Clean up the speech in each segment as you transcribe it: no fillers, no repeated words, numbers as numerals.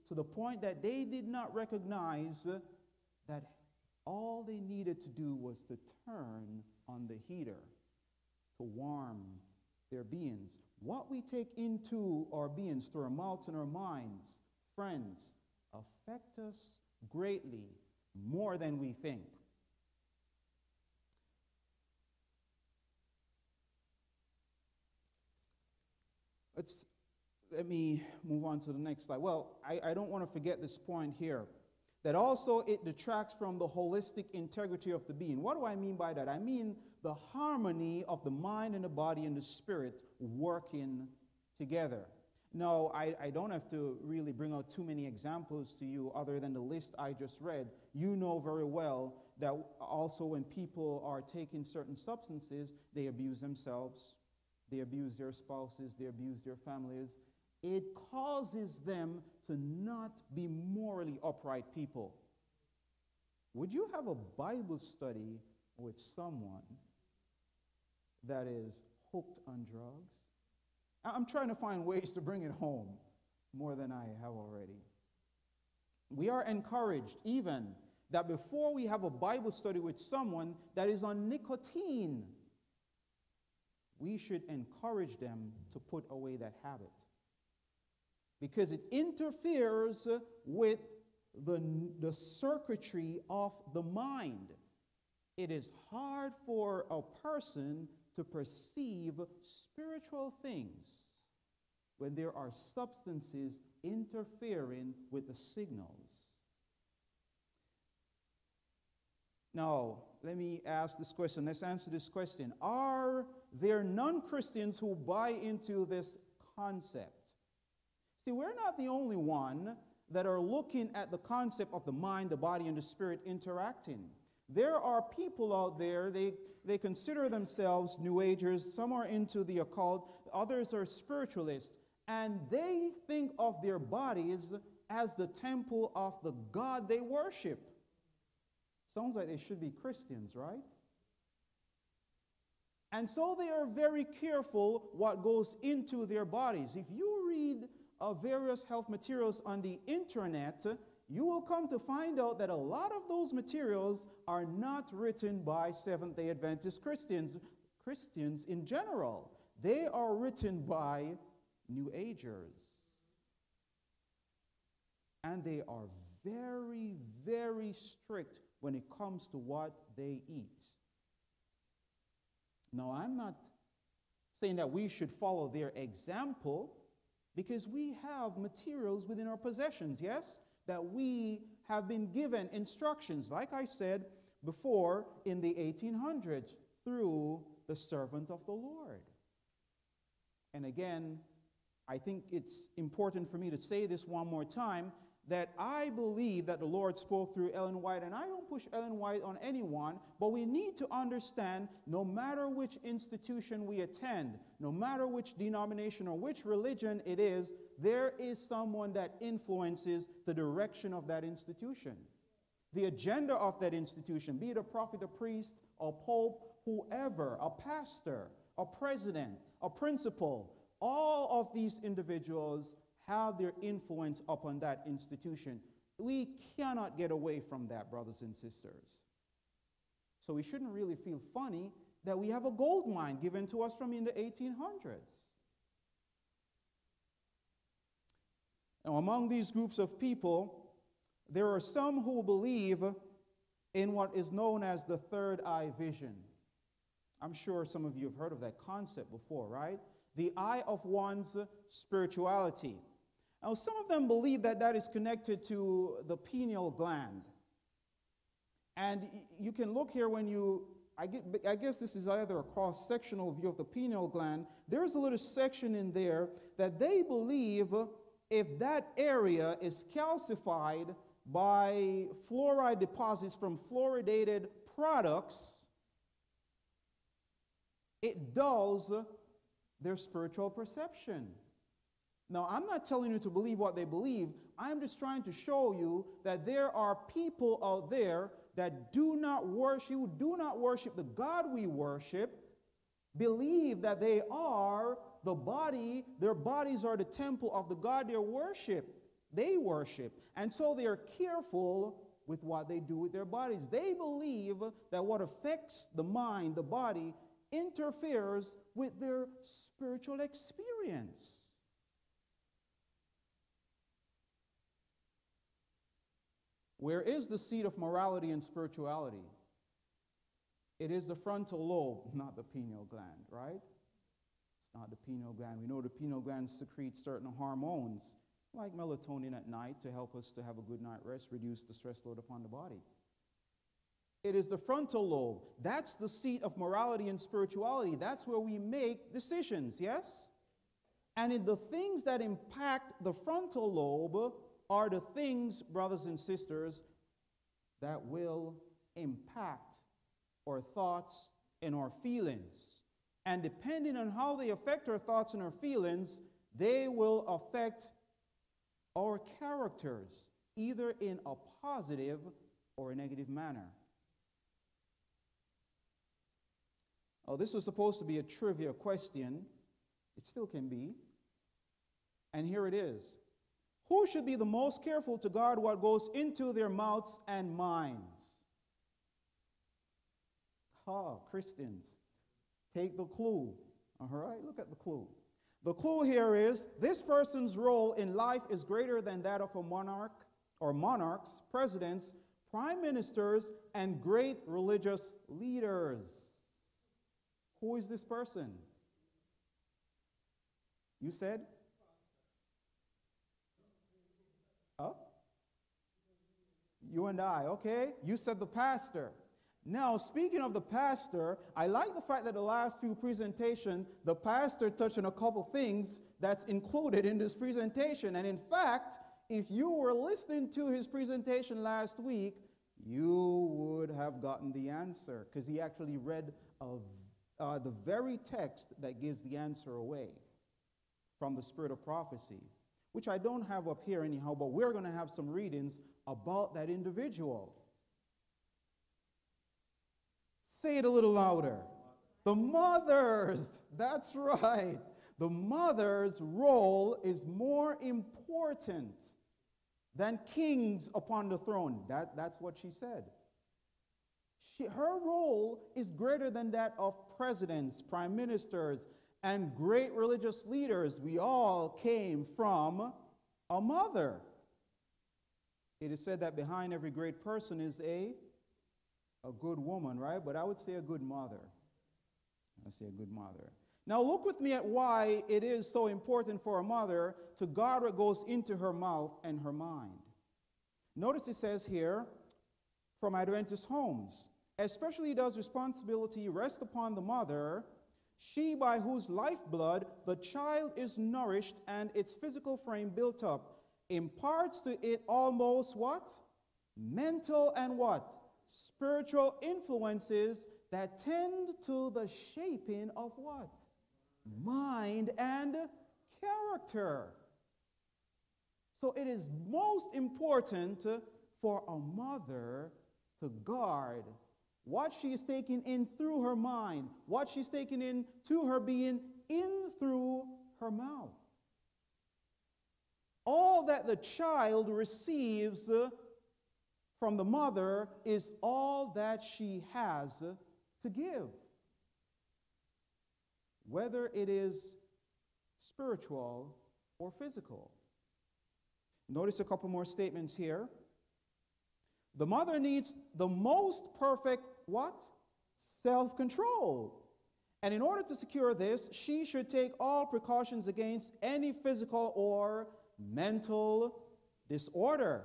to the point that they did not recognize that all they needed to do was to turn on the heater to warm their beings. What we take into our beings through our mouths and our minds, friends, affect us greatly, more than we think. Let me move on to the next slide. Well, I don't want to forget this point here, that also it detracts from the holistic integrity of the being. What do I mean by that? I mean the harmony of the mind and the body and the spirit working together. No, I don't have to really bring out too many examples to you other than the list I just read. You know very well that also when people are taking certain substances, they abuse themselves, they abuse their spouses, they abuse their families. It causes them to not be morally upright people. Would you have a Bible study with someone that is hooked on drugs? I'm trying to find ways to bring it home more than I have already. We are encouraged even that before we have a Bible study with someone that is on nicotine, we should encourage them to put away that habit, because it interferes with the circuitry of the mind. It is hard for a person to perceive spiritual things when there are substances interfering with the signals. Now, let me ask this question. Let's answer this question. Are there non-Christians who buy into this concept? See, we're not the only one that are looking at the concept of the mind, the body, and the spirit interacting. There are people out there, they consider themselves New Agers, some are into the occult, others are spiritualists, and they think of their bodies as the temple of the God they worship. Sounds like they should be Christians, right? And so they are very careful what goes into their bodies. If you read various health materials on the internet, you will come to find out that a lot of those materials are not written by Seventh-day Adventist Christians in general. They are written by New Agers. And they are very, very strict when it comes to what they eat. Now, I'm not saying that we should follow their example, because we have materials within our possessions, yes, that we have been given instructions, like I said before, in the 1800s through the servant of the Lord. And again, I think it's important for me to say this one more time, that I believe that the Lord spoke through Ellen White, and I don't push Ellen White on anyone, but we need to understand no matter which institution we attend, no matter which denomination or which religion it is, there is someone that influences the direction of that institution, the agenda of that institution, be it a prophet, a priest, a pope, whoever, a pastor, a president, a principal. All of these individuals have their influence upon that institution. We cannot get away from that, brothers and sisters. So we shouldn't really feel funny that we have a gold mine given to us from in the 1800s. Now, among these groups of people, there are some who believe in what is known as the third eye vision. I'm sure some of you have heard of that concept before, right? The eye of one's spirituality. Now, some of them believe that that is connected to the pineal gland. And you can look here when you, I guess this is either a cross-sectional view of the pineal gland. There's a little section in there that they believe if that area is calcified by fluoride deposits from fluoridated products, it dulls their spiritual perception. Now, I'm not telling you to believe what they believe. I'm just trying to show you that there are people out there that do not worship the God we worship, believe that they are the body, their bodies are the temple of the God they worship. they worship. And so they are careful with what they do with their bodies. They believe that what affects the mind, the body, interferes with their spiritual experience. Where is the seat of morality and spirituality? It is the frontal lobe, not the pineal gland, right? It's not the pineal gland. We know the pineal gland secretes certain hormones, like melatonin at night, to help us to have a good night rest, reduce the stress load upon the body. It is the frontal lobe. That's the seat of morality and spirituality. That's where we make decisions, yes? And in the things that impact the frontal lobe are the things, brothers and sisters, that will impact our thoughts and our feelings. And depending on how they affect our thoughts and our feelings, they will affect our characters, either in a positive or a negative manner. Oh, this was supposed to be a trivia question. It still can be. And here it is. Who should be the most careful to guard what goes into their mouths and minds? Christians, take the clue. All right, look at the clue. The clue here is this person's role in life is greater than that of a monarch or monarchs, presidents, prime ministers, and great religious leaders. Who is this person? You said? Oh? You and I, okay? You said the pastor. Now, speaking of the pastor, I like the fact that the last few presentations, the pastor touched on a couple things that's included in this presentation. And in fact, if you were listening to his presentation last week, you would have gotten the answer, because he actually read the very text that gives the answer away from the spirit of prophecy, which I don't have up here anyhow, but we're going to have some readings about that individual. Say it a little louder. The mothers, that's right. The mother's role is more important than kings upon the throne. That's what she said. Her role is greater than that of presidents, prime ministers, and great religious leaders. We all came from a mother. It is said that behind every great person is a good woman, right? But I would say a good mother. I say a good mother. Now look with me at why it is so important for a mother to guard what goes into her mouth and her mind. Notice it says here, from Adventist homes, especially does responsibility rest upon the mother, she by whose lifeblood the child is nourished and its physical frame built up, imparts to it almost what? Mental and what? Spiritual influences that tend to the shaping of what? Mind and character. So it is most important for a mother to guard what she is taking in through her mind, what she's taking in to her being in through her mouth. All that the child receives from the mother is all that she has to give, whether it is spiritual or physical. Notice a couple more statements here. The mother needs the most perfect what? Self-control. And in order to secure this, she should take all precautions against any physical or mental disorder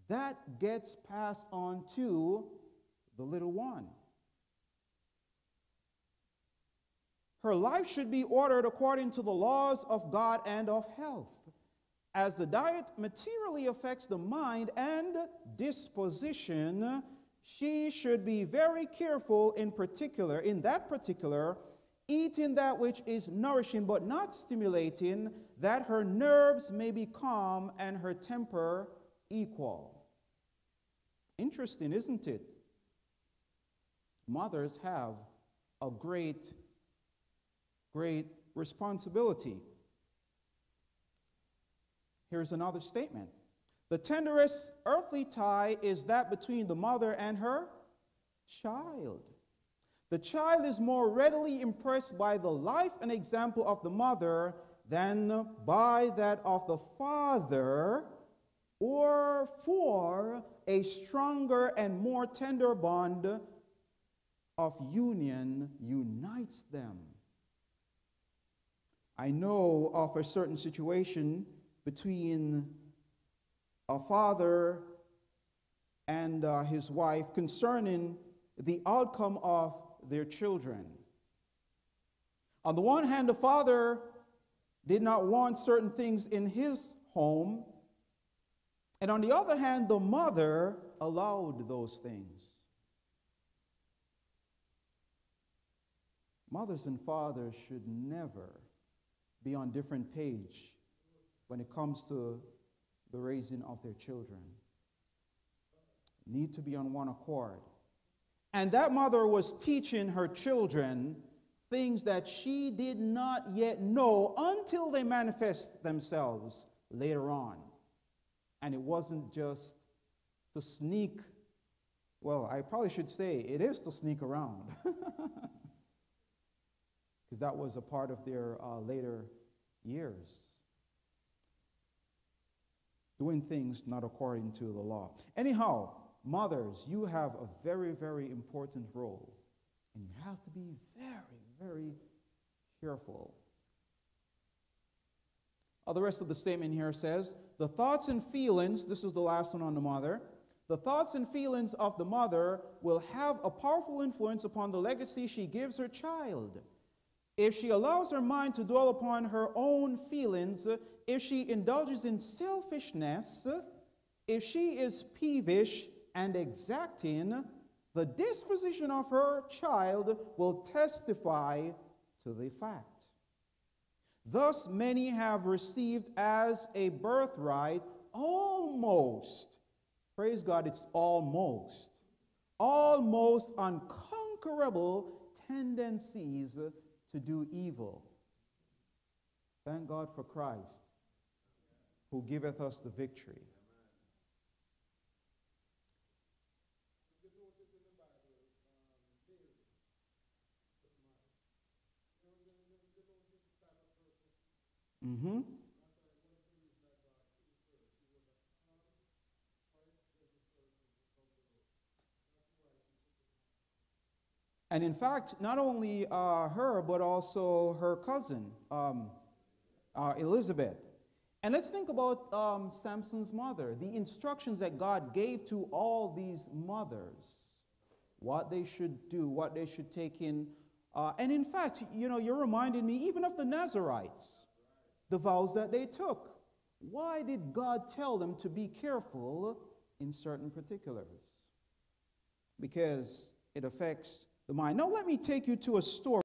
that gets passed on to the little one. Her life should be ordered according to the laws of God and of health. As the diet materially affects the mind and disposition, she should be very careful in that particular, eating that which is nourishing but not stimulating, that her nerves may be calm and her temper equal. Interesting, isn't it? Mothers have a great responsibility. Here's another statement. The tenderest earthly tie is that between the mother and her child. The child is more readily impressed by the life and example of the mother than by that of the father, or for a stronger and more tender bond of union unites them. I know of a certain situation between a father and his wife concerning the outcome of their children. On the one hand, the father did not want certain things in his home, and on the other hand, the mother allowed those things. Mothers and fathers should never be on different page when it comes to the raising of their children. Need to be on one accord. And that mother was teaching her children things that she did not yet know until they manifest themselves later on. And it wasn't just to sneak, well, I probably should say it is to sneak around. Because that was a part of their later years. Doing things not according to the law. Anyhow, mothers, you have a very, very important role. And you have to be very, very careful. The rest of the statement here says, the thoughts and feelings, this is the last one on the mother, the thoughts and feelings of the mother will have a powerful influence upon the legacy she gives her child. If she allows her mind to dwell upon her own feelings, if she indulges in selfishness, if she is peevish and exacting, the disposition of her child will testify to the fact. Thus, many have received as a birthright almost, praise God, it's almost unconquerable tendencies to do evil. Thank God for Christ, who giveth us the victory. Mm-hmm. And in fact, not only her, but also her cousin, Elizabeth. And let's think about Samson's mother, the instructions that God gave to all these mothers, what they should do, what they should take in. And in fact, you're reminding me even of the Nazarites, the vows that they took. Why did God tell them to be careful in certain particulars? Because it affects the mind. Now let me take you to a story.